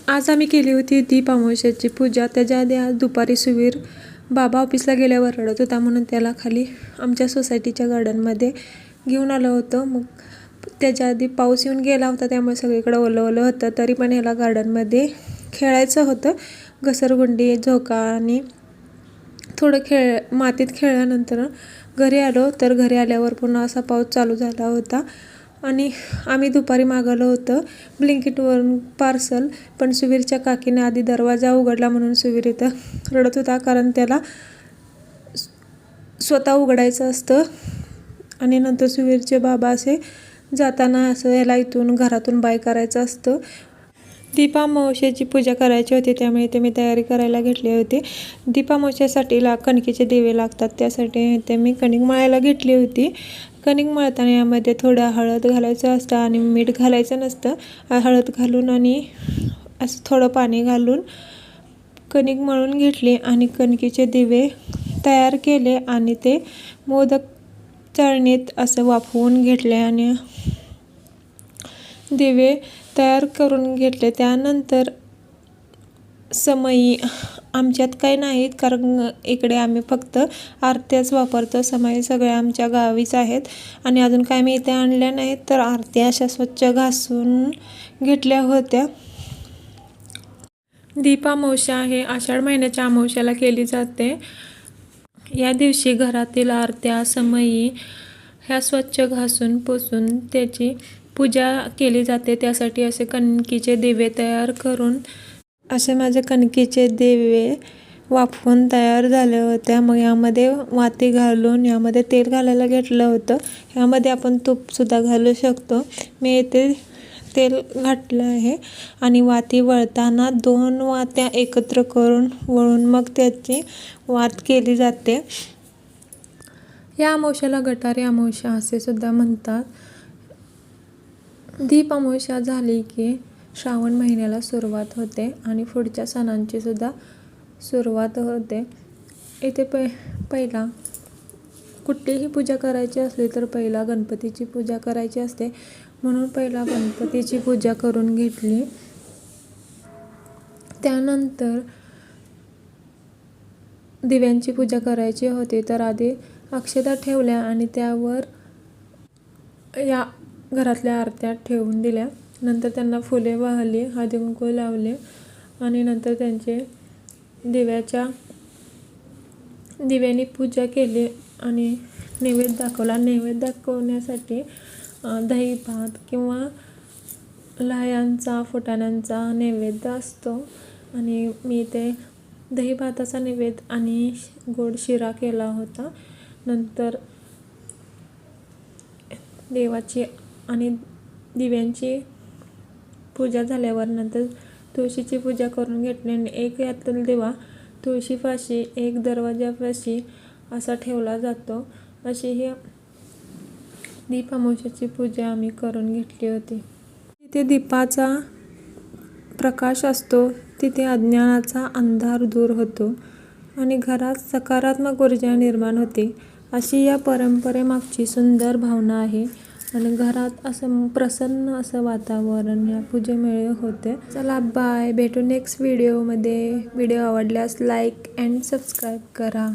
आज आम्ही केली होती दीप अमावस्येची पूजा. त्याच्या आधी आज दुपारी सुवीर बाबा ऑफिसला गेल्यावर रडत होता म्हणून त्याला खाली आमच्या सोसायटीच्या गार्डनमध्ये घेऊन आलं होतं. मग त्याच्या आधी पाऊस येऊन गेला होता त्यामुळे सगळीकडे ओलं ओलं होतं. तरी पण ह्याला गार्डनमध्ये खेळायचं होतं. घसरगुंडी, झोका आणि थोडं मातीत खेळल्यानंतर घरी आलो. तर घरी आल्यावर पुन्हा असा पाऊस चालू झाला होता आणि आम्ही दुपारी मागवलं होतं ब्लिंकिटवरून पार्सल. पण सुवीरच्या काकीने आधी दरवाजा उघडला म्हणून सुवीर इथं रडत होता, कारण त्याला स्वतः उघडायचं असतं. आणि नंतर सुवीरचे बाबा असे जाताना असं याला इथून घरातून बाय करायचं असतं. दीपामावस्येची पूजा करायची होती त्यामुळे ते मी तयारी करायला घेतली होती. दीपामावस्येसाठी कणकेचे दिवे लागतात, त्यासाठी ते मी कणिक मळायला घेतली होती. कणिक मळताना यामध्ये थोडं हळद घालायचं असतं आणि मीठ घालायचं नसतं. हळद घालून आणि असं थोडं पाणी घालून कणिक मळून घेतली आणि कणकेचे दिवे तयार केले आणि ते मोदक चाळणीत असं वाफवून घेतले आणि दिवे तयार करून घेतले. त्यानंतर समई आमच्यात काही नाहीत, कारण इकडे आम्ही फक्त आरत्याच वापरतो. समई सगळ्या आमच्या गावीच आहेत आणि अजून काय मी इथे आणल्या नाहीत. तर आरत्या अशा स्वच्छ घासून घेतल्या होत्या. दीपामावस्या हे आषाढ महिन्याच्या अमावस्याला केली जाते. या दिवशी घरातील आरत्या, समई ह्या स्वच्छ घासून पुसून त्याची पूजा केली जाते. त्यासाठी असे कणकीचे दिवे तयार करून असे माझे कणकीचे दिवे वाफवून तयार झाले होते. मग यामध्ये वाती घालून यामध्ये तेल घालायला घेतलं होतं. ह्यामध्ये आपण तूपसुद्धा घालू शकतो. मी येथे तेल घातलं आहे आणि वाती वळताना 2 वात्या एकत्र करून वळून मग त्याची वात केली जाते. या अमावस्याला गटारी अमावस्या असे सुद्धा म्हणतात. दीप अमावस्या झाली की श्रावण महिन्याला सुरुवात होते आणि पुढच्या सणांची सुद्धा सुरुवात होते. इथे पहिला कुठलीही पूजा करायची असली तर पहिला गणपतीची पूजा करायची असते, म्हणून पहिला गणपतीची पूजा करून घेतली. त्यानंतर दिव्यांची पूजा करायची होती, तर आधी अक्षता ठेवल्या आणि त्यावर या घरातल्या आरत्या ठेवून दिल्या. नंतर त्यांना फुले वाहली, हळदी कुंकू लावले आणि नंतर त्यांचे दिव्यांनी पूजा केली आणि नैवेद्य दाखवला. नैवेद्य दाखवण्यासाठी दही भात किंवा लाह्यांचा, फुटाण्यांचा नैवेद्य असतो आणि मी ते दही भाताचा नैवेद्य आणि गोड शिरा केला होता. नंतर देवाची आणि दिव्यांची पूजा झाल्यावर नंतर तुळशीची पूजा करून घेतली आणि एक यातील दिवा तुळशीपाशी, एक दरवाजापाशी असा ठेवला जातो. अशी ही दीप अमावस्येची पूजा आम्ही करून घेतली होती. जिथे दीपाचा प्रकाश असतो तिथे अज्ञानाचा अंधार दूर होतो आणि घरात सकारात्मक ऊर्जा निर्माण होते. अशी या परंपरेमागची सुंदर भावना आहे आणि घरात असं प्रसन्न असं वातावरण या पूजेमुळे होते. चला बाय, भेटू नेक्स्ट व्हिडिओमध्ये. व्हिडिओ आवडल्यास लाईक अँड सबस्क्राईब करा.